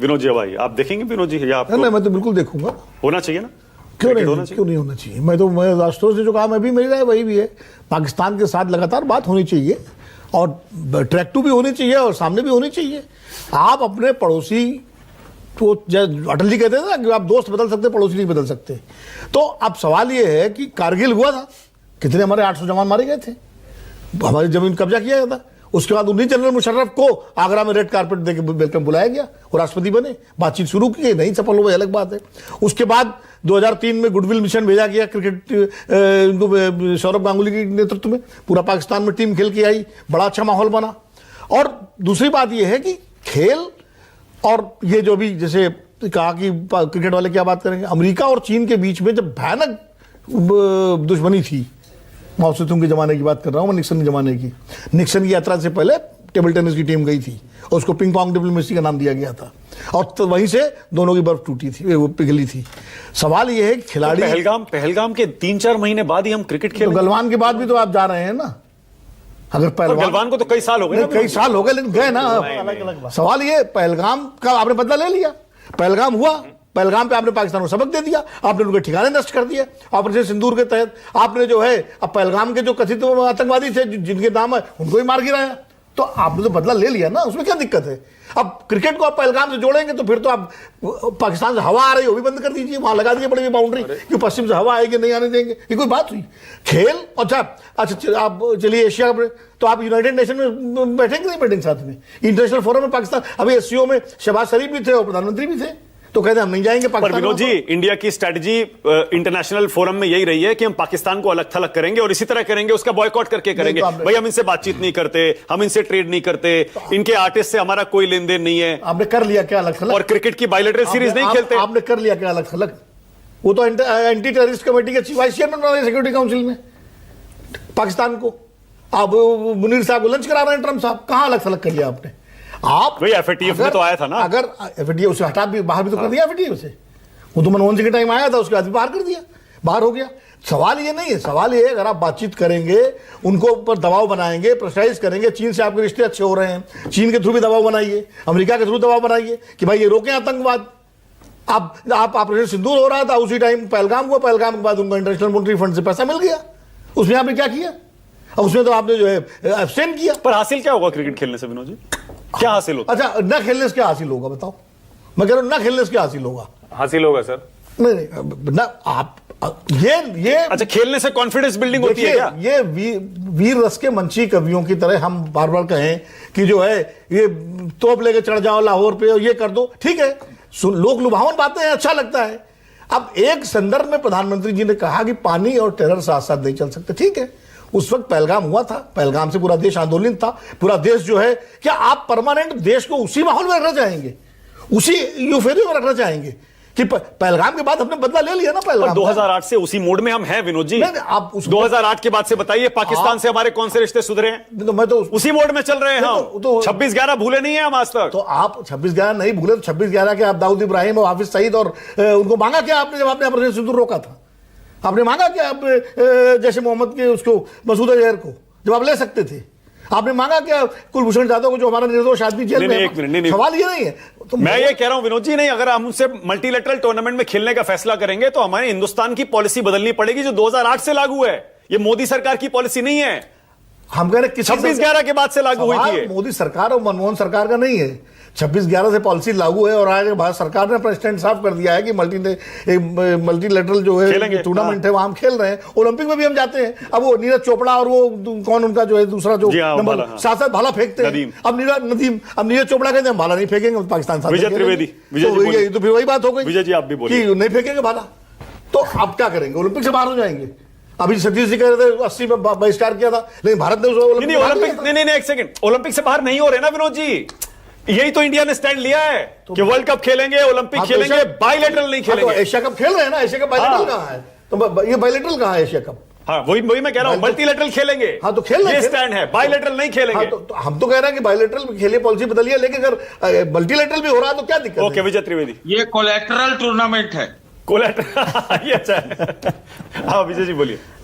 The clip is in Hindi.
विनोद जी भाई, आप देखेंगे विनोद जी या आपको? नहीं, मैं तो बिल्कुल देखूंगा। होना चाहिए ना, क्यों नहीं होना चाहिए? क्यों नहीं होना चाहिए? मैं राष्ट्रों से जो कहा, मैं भी, मेरी राय वही भी है। पाकिस्तान के साथ लगातार बात होनी चाहिए और ट्रैक टू भी होनी चाहिए और सामने भी होनी चाहिए। आप अपने पड़ोसी तो अटल जी कहते थे ना कि आप दोस्त बदल सकते, पड़ोसी नहीं बदल सकते। तो अब सवाल ये है कि कारगिल हुआ था, कितने हमारे 800 जवान मारे गए थे, हमारी जमीन कब्जा किया गया था। उसके बाद उन्हीं जनरल मुशर्रफ को आगरा में रेड कारपेट देकर वेलकम बुलाया गया और राष्ट्रपति बने, बातचीत शुरू की, नहीं सफल हुआ, अलग बात है। उसके बाद 2003 में गुडविल मिशन भेजा गया क्रिकेट, सौरभ गांगुली के नेतृत्व में पूरा पाकिस्तान में टीम खेल के आई, बड़ा अच्छा माहौल बना। और दूसरी बात यह है कि खेल और ये जो भी जैसे कहा कि क्रिकेट वाले क्या बात करेंगे, अमेरिका और चीन के बीच में जब भयानक दुश्मनी थी, माओ से तुंग के जमाने की बात कर रहा हूं मैं, निक्सन के जमाने की। निक्सन की यात्रा से पहले टेबल टेनिस की टीम गई थी और उसको पिंग पोंग डिप्लोमेसी का नाम दिया गया था और तो वहीं से दोनों की बर्फ टूटी थी, वो पिघली थी। सवाल ये है कि खिलाड़ी पहलगाम के 3-4 महीने बाद ही हम क्रिकेट खेले, तो गलवान के बाद भी तो आप जा रहे हैं ना। अगर गलवान को तो कई साल हो गए, कई साल हो गए, लेकिन गए ना। सवाल ये, पहलगाम का आपने बदला ले लिया, पहलगाम हुआ, पहलगाम पे आपने पाकिस्तान को सबक दे दिया, आपने उनके ठिकाने नष्ट कर दिए ऑपरेशन सिंदूर के तहत। आपने जो है अब पहलगाम के जो कथित आतंकवादी थे जिनके नाम है उनको ही मार गिराया। तो आपने तो बदला ले लिया ना, उसमें क्या दिक्कत है? अब क्रिकेट को आप पहलगाम से जोड़ेंगे तो फिर तो आप पाकिस्तान से हवा आ रही है वो भी बंद कर दीजिए, वहां लगा दीजिए बड़ी बाउंड्री कि पश्चिम से हवा आएगी, नहीं आने देंगे। ये कोई बात हुई? खेल अच्छा आप चलिए एशिया में, तो आप यूनाइटेड नेशन में बैठेंगे नहीं बैठेंगे साथ में? इंटरनेशनल फोरम में पाकिस्तान, अभी एससीओ में शहबाज शरीफ भी थे और प्रधानमंत्री भी थे, तो कहते हम नहीं जाएंगे पाकिस्तान। पर विनोद जी, इंडिया की स्ट्रेटजी इंटरनेशनल फोरम में यही रही है कि हम पाकिस्तान को अलग थलग करेंगे और इसी तरह करेंगे, उसका बॉयकॉट करके करेंगे। भाई हम इनसे बातचीत नहीं करते, हम इनसे ट्रेड नहीं करते, इनके आर्टिस्ट से हमारा कोई लेन देन नहीं है। आपने कर लिया क्या अलग थलग? और क्रिकेट की बायलैटरल सीरीज नहीं खेलते। आपने कर लिया क्या अलग थलग? वो तो एंटी टेररिस्ट कमेटी के वाइस चेयरमैन बना रहे सिक्योरिटी काउंसिल में पाकिस्तान को। अब मुनीर साहब को लंच करा रहे हैं ट्रम्प साहब, कहां अलग थलग कर लिया आपने? आप वही एफएटीएफ में तो आया था ना, अगर एफएटीएफ उसे हटा भी, बाहर भी तो कर दिया एफएटीएफ से। वो तो मनमोहन सिंह के टाइम आया था, उसके बाद भी बाहर कर दिया, बाहर हो गया। सवाल ये नहीं है, सवाल ये है अगर आप बातचीत करेंगे, उनको ऊपर दबाव बनाएंगे, प्रेशराइज करेंगे, चीन से आपके रिश्ते अच्छे हो रहे हैं, चीन के थ्रू भी दबाव बनाइए, अमेरिका के थ्रू दबाव बनाइए कि भाई ये रोकें आतंकवाद। आप ऑपरेशन सिंदूर हो रहा था, उसी टाइम पहलगाम हुआ, पहलगाम के बाद उनको इंटरनेशनल मॉनेटरी फंड से पैसा मिल गया, उसमें आपने क्या किया? उसमें तो आपने जो है एब्सटेन किया। पर हासिल क्या होगा क्रिकेट खेलने से विनोद जी? क्या हासिल होगा? अच्छा, न खेलने से क्या हासिल होगा बताओ? मैं कह रहा हूं न खेलने से क्या हासिल होगा? हासिल होगा सर, नहीं ना, आप ये अच्छा, खेलने से कॉन्फिडेंस बिल्डिंग होती है क्या? ये वीर रस के मंची कवियों की तरह हम बार बार कहें कि जो है ये तोप लेके चढ़ जाओ लाहौर पे और ये कर दो, ठीक है, लोक लुभावन बातें हैं, अच्छा लगता है। अब एक संदर्भ में प्रधानमंत्री जी ने कहा कि पानी और टेरर साथ साथ नहीं चल सकते, ठीक है। उस वक्त पहलगाम हुआ था, पहलगाम से पूरा देश आंदोलित था, पूरा देश जो है, क्या आप परमानेंट देश को उसी माहौल में रखना चाहेंगे, उसी यूफेरिया में रखना चाहेंगे कि पहलगाम के बाद हमने बदला ले लिया ना पहलगाम? 2008 से उसी मोड में हम हैं विनोद जी। आप 2008 के बाद से बताइए पाकिस्तान से हमारे कौन से रिश्ते सुधरे हैं? तो मैं तो उसी मोड में चल रहे हैं हम। 26/11 भूले नहीं है हम आज तक। तो आप 26/11 नहीं भूले, तो 26/11 के आप दाऊद इब्राहिम और हाफिज सईद और उनको मांगा क्या आपने जब आपने ऑपरेशन सिंदूर रोका था? आपने मांगा क्या आप जैसे मोहम्मद के उसको मसूद अजहर को जब आप ले सकते थे? आपने मांगा क्या कुलभूषण जाधव को जो हमारा निर्दोष आदमी जेल में? एक मिनट, सवाल ये नहीं है। तो मैं ये कह रहा हूं विनोद जी, नहीं, अगर हम उनसे मल्टीलेटरल टूर्नामेंट में खेलने का फैसला करेंगे तो हमारे हिंदुस्तान की पॉलिसी बदलनी पड़ेगी जो 2008 से लागू है। ये मोदी सरकार की पॉलिसी नहीं है, हम कह रहे 26/11 के बाद से लागू हुई थी। मोदी सरकार और मनमोहन सरकार का नहीं है, 26/11 से पॉलिसी लागू है और आज भारत सरकार ने अपना स्टैंड साफ कर दिया है कि मल्टीलेटरल जो है टूर्नामेंट है वहां हम खेल रहे हैं। ओलंपिक में भी हम जाते हैं। अब वो नीरज चोपड़ा और वो कौन उनका जो है दूसरा जो नंबर साथ साथ भाला फेंकते हैं, अब नीरज चोपड़ा कहते हैं भाला नहीं फेंकेंगे पाकिस्तान साथ। विजय त्रिवेदी, तो फिर वही बात हो गई, विजय जी आप भी बोलिए, नहीं फेंकेंगे भाला। तो आप क्या करेंगे? ओलंपिक से बाहर हो जाएंगे। अभी सतीश जी कह रहे थे 80 में बहिष्कार किया था, लेकिन भारत ने ओलंपिक नहीं, एक सेकंड, ओलंपिक से बाहर नहीं हो रहे ना विनोद जी। यही तो इंडिया ने स्टैंड लिया है कि वर्ल्ड कप खेलेंगे, ओलंपिक खेलेंगे, बायलैटरल नहीं खेलेंगे। एशिया कप खेल रहे हैं ना, एशिया कप बायलैटरल कहां है? तो ये बायलैटरल कहां है एशिया कप? हाँ, वही मैं कह रहा हूं, मल्टीलेटरल खेलेंगे। हाँ, तो खेल ये स्टैंड है, बायलैटरल नहीं खेलेंगे। तो हम तो कह रहे हैं कि बायलैटरल खेलिए, पॉलिसी बदलिए, लेकिन अगर मल्टीलेटरल भी हो रहा है तो क्या दिक्कत है? ओके विजय त्रिवेदी, ये कोलैटरल टूर्नामेंट है। कोलैटरल ये अच्छा है। हाँ विजय जी बोलिए।